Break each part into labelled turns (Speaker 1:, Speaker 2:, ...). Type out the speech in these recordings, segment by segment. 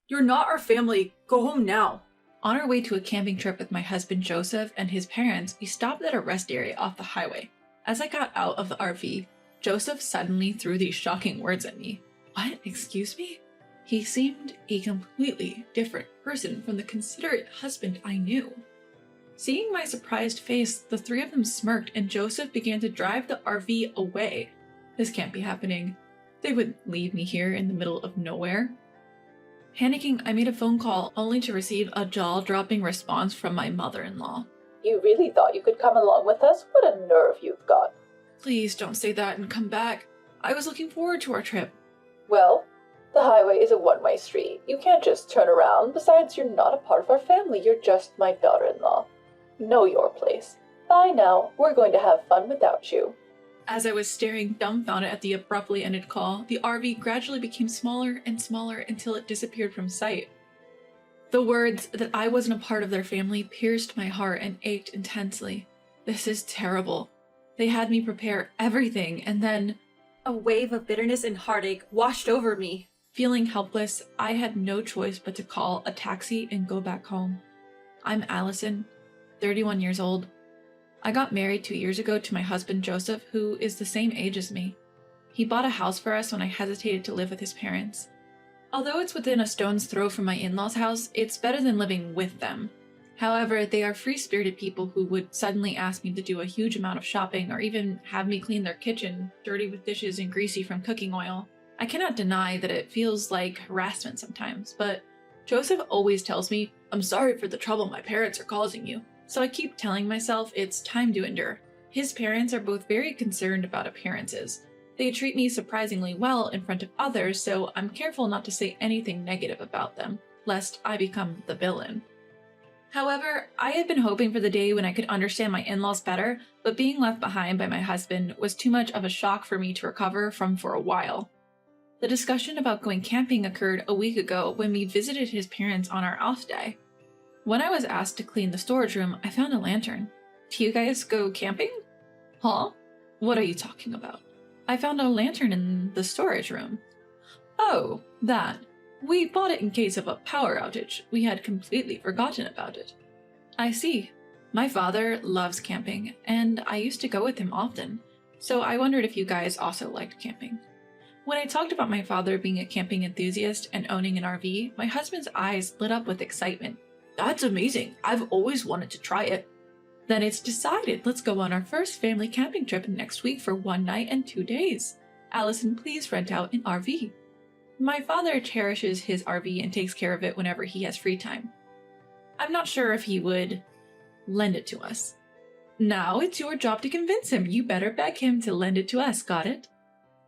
Speaker 1: You're not our family. Go home now.
Speaker 2: On our way to a camping trip with my husband Joseph and his parents, we stopped at a rest area off the highway. As I got out of the RV, Joseph suddenly threw these shocking words at me. What? Excuse me? He seemed a completely different person from the considerate husband I knew. Seeing my surprised face, the three of them smirked and Joseph began to drive the RV away. This can't be happening. They wouldn't leave me here in the middle of nowhere. Panicking, I made a phone call only to receive a jaw-dropping response from my mother-in-law.
Speaker 3: You really thought you could come along with us? What a nerve you've got.
Speaker 2: Please don't say that and come back. I was looking forward to our trip.
Speaker 3: Well, the highway is a one-way street. You can't just turn around. Besides, you're not a part of our family. You're just my daughter-in-law. Know your place. Bye now. We're going to have fun without you.
Speaker 2: As I was staring dumbfounded at the abruptly ended call, the RV gradually became smaller and smaller until it disappeared from sight. The words that I wasn't a part of their family pierced my heart and ached intensely. This is terrible. They had me prepare everything, and then
Speaker 1: a wave of bitterness and heartache washed over me.
Speaker 2: Feeling helpless, I had no choice but to call a taxi and go back home. I'm Allison, 31 years old. I got married 2 years ago to my husband Joseph, who is the same age as me. He bought a house for us when I hesitated to live with his parents. Although it's within a stone's throw from my in-laws' house, it's better than living with them. However, they are free-spirited people who would suddenly ask me to do a huge amount of shopping or even have me clean their kitchen, dirty with dishes and greasy from cooking oil. I cannot deny that it feels like harassment sometimes, but Joseph always tells me, "I'm sorry for the trouble my parents are causing you." So I keep telling myself it's time to endure. His parents are both very concerned about appearances. They treat me surprisingly well in front of others, so I'm careful not to say anything negative about them, lest I become the villain. However, I had been hoping for the day when I could understand my in-laws better, but being left behind by my husband was too much of a shock for me to recover from for a while. The discussion about going camping occurred a week ago when we visited his parents on our off day. When I was asked to clean the storage room, I found a lantern. Do you guys go camping? Huh? What are you talking about? I found a lantern in the storage room. Oh, that. We bought it in case of a power outage. We had completely forgotten about it. I see. My father loves camping, and I used to go with him often, so I wondered if you guys also liked camping. When I talked about my father being a camping enthusiast and owning an RV, my husband's eyes lit up with excitement. That's amazing. I've always wanted to try it. Then it's decided. Let's go on our first family camping trip next week for 1 night and 2 days. Allison, please rent out an RV. My father cherishes his RV and takes care of it whenever he has free time. I'm not sure if he would lend it to us. Now it's your job to convince him. You better beg him to lend it to us, got it?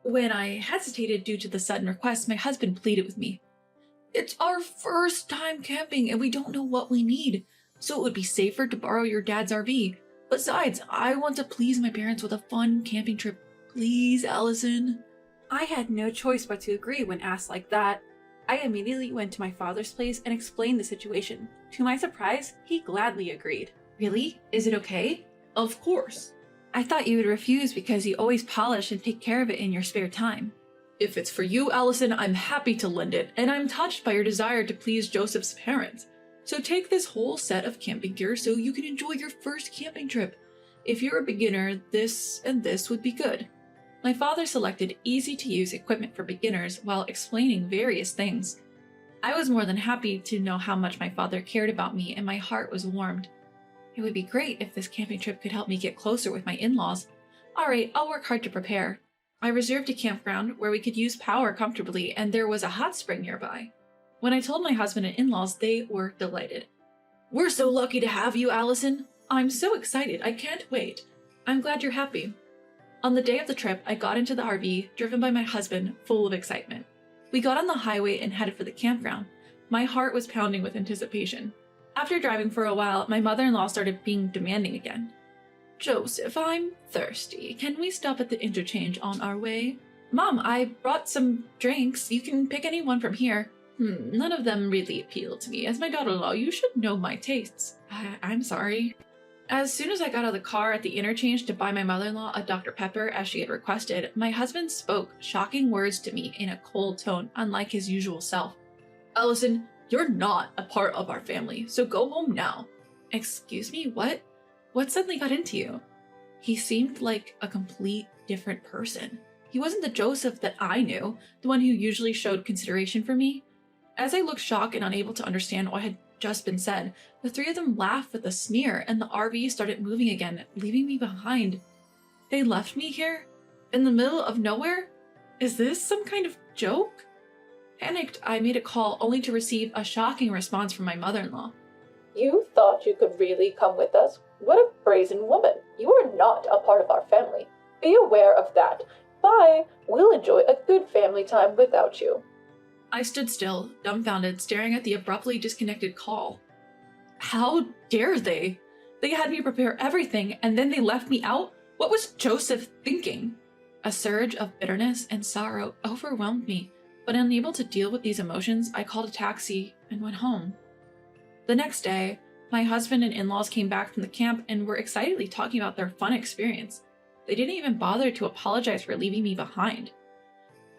Speaker 2: When I hesitated due to the sudden request, my husband pleaded with me. It's our first time camping and we don't know what we need, so it would be safer to borrow your dad's RV. Besides, I want to please my parents with a fun camping trip. Please, Allison.
Speaker 1: I had no choice but to agree when asked like that. I immediately went to my father's place and explained the situation. To my surprise, he gladly agreed.
Speaker 2: Really? Is it okay?
Speaker 1: Of course.
Speaker 2: I thought you would refuse because you always polish and take care of it in your spare time.
Speaker 1: If it's for you, Allison, I'm happy to lend it, and I'm touched by your desire to please Joseph's parents. So take this whole set of camping gear so you can enjoy your first camping trip. If you're a beginner, this and this would be good. My father selected easy-to-use equipment for beginners while explaining various things. I was more than happy to know how much my father cared about me, and my heart was warmed. It would be great if this camping trip could help me get closer with my in-laws. Alright, I'll work hard to prepare. I reserved a campground where we could use power comfortably, and there was a hot spring nearby. When I told my husband and in-laws, they were delighted. We're so lucky to have you, Allison. I'm so excited. I can't wait. I'm glad you're happy. On the day of the trip, I got into the RV, driven by my husband, full of excitement. We got on the highway and headed for the campground. My heart was pounding with anticipation. After driving for a while, my mother-in-law started being demanding again. Joseph, I'm thirsty. Can we stop at the interchange on our way? Mom, I brought some drinks. You can pick any one from here. None of them really appeal to me. As my daughter-in-law, you should know my tastes. I'm sorry. As soon as I got out of the car at the interchange to buy my mother-in-law a Dr. Pepper as she had requested, my husband spoke shocking words to me in a cold tone, unlike his usual self. Allison, you're not a part of our family, so go home now.
Speaker 2: Excuse me, what? What suddenly got into you? He seemed like a complete different person. He wasn't the Joseph that I knew, the one who usually showed consideration for me. As I looked shocked and unable to understand what had just been said, the three of them laughed with a sneer and the RV started moving again, leaving me behind. They left me here? In the middle of nowhere? Is this some kind of joke? Panicked, I made a call only to receive a shocking response from my mother-in-law.
Speaker 3: You thought you could really come with us? What a brazen woman. You are not a part of our family. Be aware of that. Bye. We'll enjoy a good family time without you.
Speaker 2: I stood still, dumbfounded, staring at the abruptly disconnected call. How dare they? They had me prepare everything, and then they left me out? What was Joseph thinking? A surge of bitterness and sorrow overwhelmed me, but unable to deal with these emotions, I called a taxi and went home. The next day, my husband and in-laws came back from the camp and were excitedly talking about their fun experience. They didn't even bother to apologize for leaving me behind.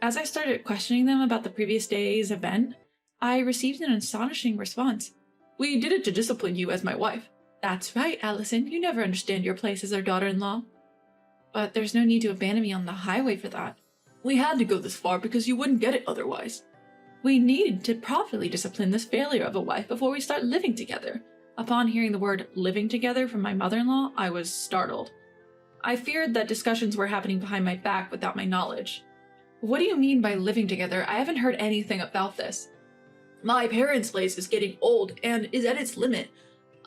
Speaker 2: As I started questioning them about the previous day's event, I received an astonishing response.
Speaker 1: We did it to discipline you as my wife.
Speaker 2: That's right, Allison. You never understand your place as our daughter-in-law. But there's no need to abandon me on the highway for that.
Speaker 1: We had to go this far because you wouldn't get it otherwise.
Speaker 2: We needed to properly discipline this failure of a wife before we start living together. Upon hearing the word living together from my mother-in-law, I was startled. I feared that discussions were happening behind my back without my knowledge. What do you mean by living together? I haven't heard anything about this.
Speaker 1: My parents' place is getting old and is at its limit.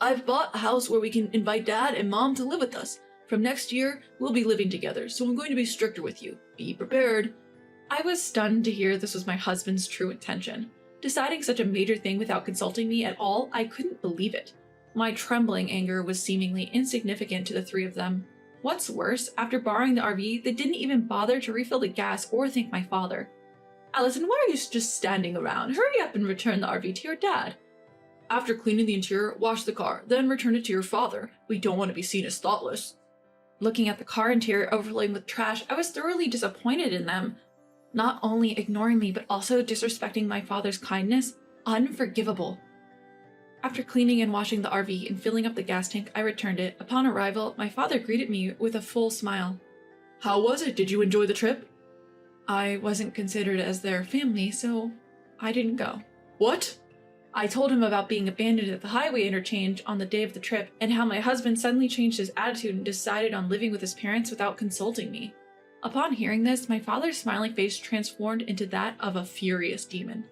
Speaker 1: I've bought a house where we can invite Dad and Mom to live with us. From next year, we'll be living together, so I'm going to be stricter with you. Be prepared.
Speaker 2: I was stunned to hear this was my husband's true intention. Deciding such a major thing without consulting me at all, I couldn't believe it. My trembling anger was seemingly insignificant to the three of them. What's worse, after borrowing the RV, they didn't even bother to refill the gas or thank my father.
Speaker 1: Allison, why are you just standing around? Hurry up and return the RV to your dad. After cleaning the interior, wash the car, then return it to your father. We don't want to be seen as thoughtless.
Speaker 2: Looking at the car interior overlaid with trash, I was thoroughly disappointed in them. Not only ignoring me, but also disrespecting my father's kindness. Unforgivable. After cleaning and washing the RV and filling up the gas tank, I returned it. Upon arrival, my father greeted me with a full smile.
Speaker 1: How was it? Did you enjoy the trip?
Speaker 2: I wasn't considered as their family, so I didn't go.
Speaker 1: What?
Speaker 2: I told him about being abandoned at the highway interchange on the day of the trip and how my husband suddenly changed his attitude and decided on living with his parents without consulting me. Upon hearing this, my father's smiling face transformed into that of a furious demon.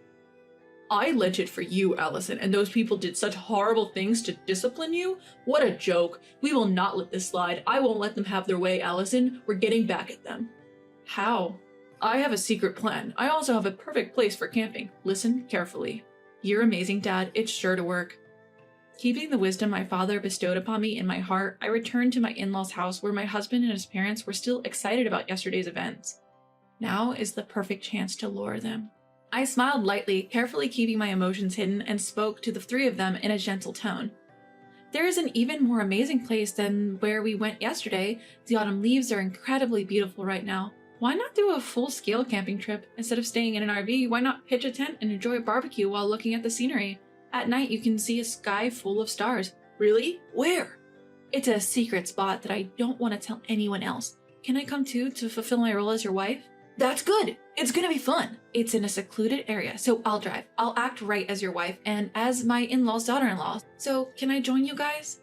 Speaker 1: I lent it for you, Allison, and those people did such horrible things to discipline you? What a joke. We will not let this slide. I won't let them have their way, Allison. We're getting back at them.
Speaker 2: How?
Speaker 1: I have a secret plan. I also have a perfect place for camping. Listen carefully.
Speaker 2: You're amazing, Dad. It's sure to work. Keeping the wisdom my father bestowed upon me in my heart, I returned to my in-laws' house where my husband and his parents were still excited about yesterday's events. Now is the perfect chance to lure them. I smiled lightly, carefully keeping my emotions hidden, and spoke to the three of them in a gentle tone. There is an even more amazing place than where we went yesterday. The autumn leaves are incredibly beautiful right now. Why not do a full-scale camping trip? Instead of staying in an RV, why not pitch a tent and enjoy a barbecue while looking at the scenery? At night, you can see a sky full of stars.
Speaker 1: Really? Where?
Speaker 2: It's a secret spot that I don't want to tell anyone else. Can I come too to fulfill my role as your wife?
Speaker 1: That's good. It's gonna be fun.
Speaker 2: It's in a secluded area, so I'll drive. I'll act right as your wife and as my in-law's daughter-in-law. So can I join you guys?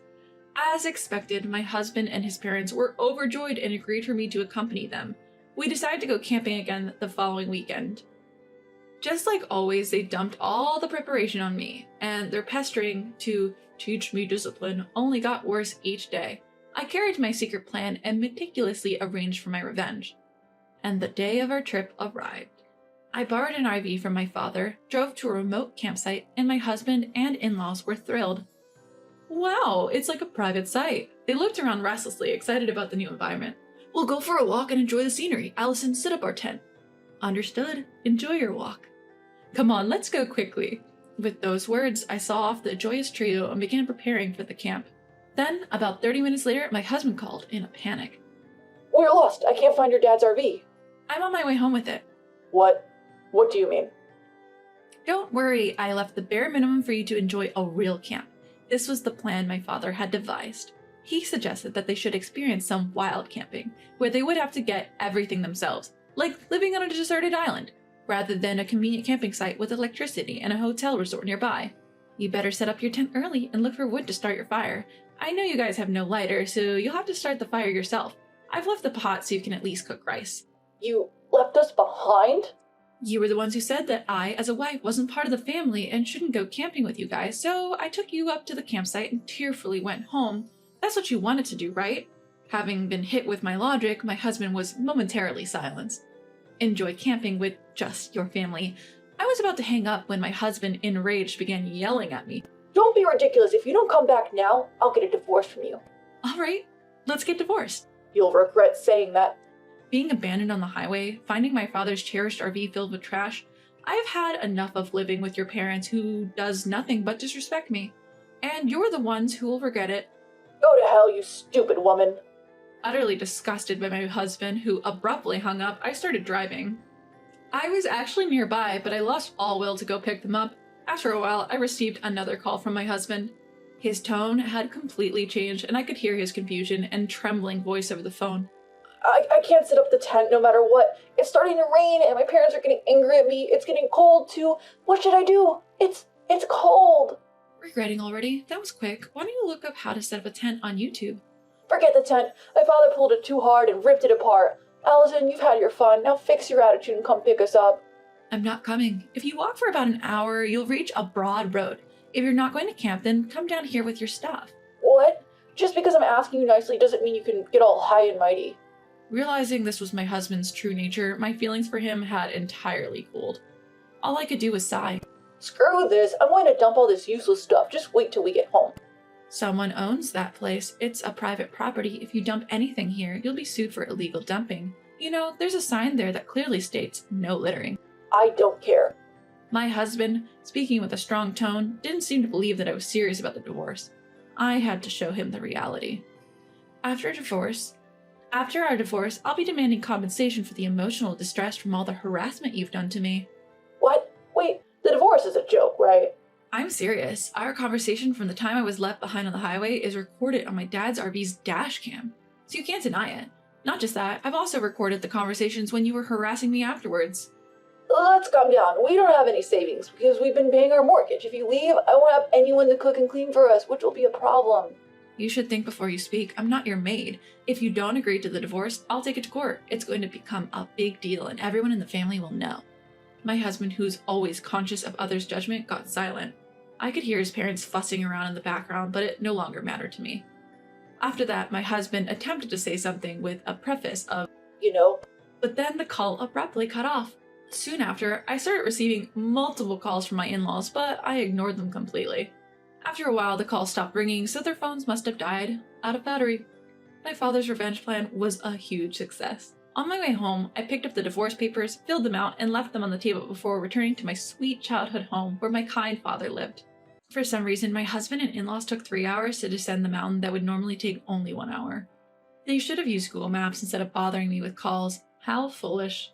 Speaker 2: As expected, my husband and his parents were overjoyed and agreed for me to accompany them. We decided to go camping again the following weekend. Just like always, they dumped all the preparation on me, and their pestering to teach me discipline only got worse each day. I carried my secret plan and meticulously arranged for my revenge. And the day of our trip arrived. I borrowed an RV from my father, drove to a remote campsite, and my husband and in-laws were thrilled.
Speaker 1: Wow, it's like a private site. They looked around restlessly, excited about the new environment. We'll go for a walk and enjoy the scenery. Allison, set up our tent.
Speaker 2: Understood. Enjoy your walk. Come on, let's go quickly. With those words, I saw off the joyous trio and began preparing for the camp. Then, about 30 minutes later, my husband called in a panic.
Speaker 3: We're lost. I can't find your dad's RV.
Speaker 2: I'm on my way home with it.
Speaker 3: What? What do you mean?
Speaker 2: Don't worry, I left the bare minimum for you to enjoy a real camp. This was the plan my father had devised. He suggested that they should experience some wild camping, where they would have to get everything themselves, like living on a deserted island, rather than a convenient camping site with electricity and a hotel resort nearby. You better set up your tent early and look for wood to start your fire. I know you guys have no lighter, so you'll have to start the fire yourself. I've left the pot so you can at least cook rice.
Speaker 3: You left us behind?
Speaker 2: You were the ones who said that I, as a wife, wasn't part of the family and shouldn't go camping with you guys, so I took you up to the campsite and tearfully went home. That's what you wanted to do, right? Having been hit with my logic, my husband was momentarily silenced. Enjoy camping with just your family. I was about to hang up when my husband, enraged, began yelling at me.
Speaker 3: Don't be ridiculous. If you don't come back now, I'll get a divorce from you.
Speaker 2: All right, let's get divorced.
Speaker 3: You'll regret saying that.
Speaker 2: Being abandoned on the highway, finding my father's cherished RV filled with trash, I've had enough of living with your parents who does nothing but disrespect me. And you're the ones who will regret it.
Speaker 3: Go to hell, you stupid woman.
Speaker 2: Utterly disgusted by my husband, who abruptly hung up, I started driving. I was actually nearby, but I lost all will to go pick them up. After a while, I received another call from my husband. His tone had completely changed, and I could hear his confusion and trembling voice over the phone.
Speaker 3: I can't set up the tent no matter what. It's starting to rain and my parents are getting angry at me. It's getting cold too. What should I do? It's cold.
Speaker 2: Regretting already? That was quick. Why don't you look up how to set up a tent on YouTube?
Speaker 3: Forget the tent. My father pulled it too hard and ripped it apart. Allison, you've had your fun. Now fix your attitude and come pick us up.
Speaker 2: I'm not coming. If you walk for about an hour, you'll reach a broad road. If you're not going to camp, then come down here with your stuff.
Speaker 3: What? Just because I'm asking you nicely doesn't mean you can get all high and mighty.
Speaker 2: Realizing this was my husband's true nature, my feelings for him had entirely cooled. All I could do was sigh.
Speaker 3: Screw this. I'm going to dump all this useless stuff. Just wait till we get home.
Speaker 2: Someone owns that place. It's a private property. If you dump anything here, you'll be sued for illegal dumping. You know, there's a sign there that clearly states no littering.
Speaker 3: I don't care.
Speaker 2: My husband, speaking with a strong tone, didn't seem to believe that I was serious about the divorce. I had to show him the reality. After our divorce, I'll be demanding compensation for the emotional distress from all the harassment you've done to me.
Speaker 3: What? Wait, the divorce is a joke, right?
Speaker 2: I'm serious. Our conversation from the time I was left behind on the highway is recorded on my dad's RV's dash cam, so you can't deny it. Not just that, I've also recorded the conversations when you were harassing me afterwards.
Speaker 3: Let's calm down. We don't have any savings because we've been paying our mortgage. If you leave, I won't have anyone to cook and clean for us, which will be a problem.
Speaker 2: You should think before you speak. I'm not your maid. If you don't agree to the divorce, I'll take it to court. It's going to become a big deal and everyone in the family will know. My husband, who's always conscious of others' judgment, got silent. I could hear his parents fussing around in the background, but it no longer mattered to me. After that, my husband attempted to say something with a preface of,
Speaker 3: You know,
Speaker 2: but then the call abruptly cut off. Soon after, I started receiving multiple calls from my in-laws, but I ignored them completely. After a while, the calls stopped ringing, so their phones must have died out of battery. My father's revenge plan was a huge success. On my way home, I picked up the divorce papers, filled them out, and left them on the table before returning to my sweet childhood home where my kind father lived. For some reason, my husband and in-laws took 3 hours to descend the mountain that would normally take only 1 hour. They should have used Google Maps instead of bothering me with calls. How foolish.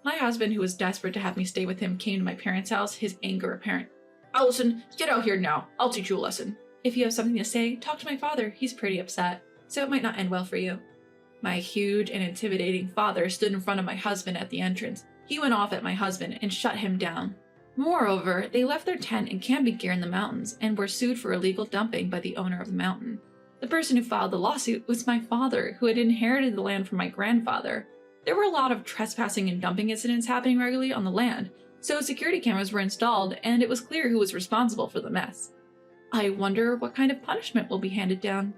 Speaker 2: My husband, who was desperate to have me stay with him, came to my parents' house, his anger apparent. Allison, get out here now. I'll teach you a lesson. If you have something to say, talk to my father. He's pretty upset, so it might not end well for you. My huge and intimidating father stood in front of my husband at the entrance. He went off at my husband and shut him down. Moreover, they left their tent and camping gear in the mountains and were sued for illegal dumping by the owner of the mountain. The person who filed the lawsuit was my father, who had inherited the land from my grandfather. There were a lot of trespassing and dumping incidents happening regularly on the land, so security cameras were installed and it was clear who was responsible for the mess. I wonder what kind of punishment will be handed down.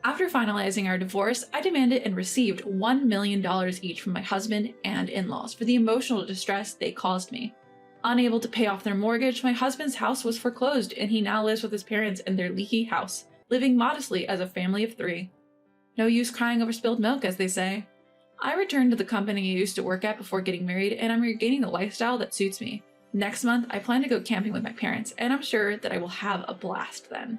Speaker 2: After finalizing our divorce, I demanded and received $1 million each from my husband and in-laws for the emotional distress they caused me. Unable to pay off their mortgage, my husband's house was foreclosed and he now lives with his parents in their leaky house, living modestly as a family of 3. No use crying over spilled milk, as they say. I returned to the company I used to work at before getting married, and I'm regaining the lifestyle that suits me. Next month, I plan to go camping with my parents, and I'm sure that I will have a blast then.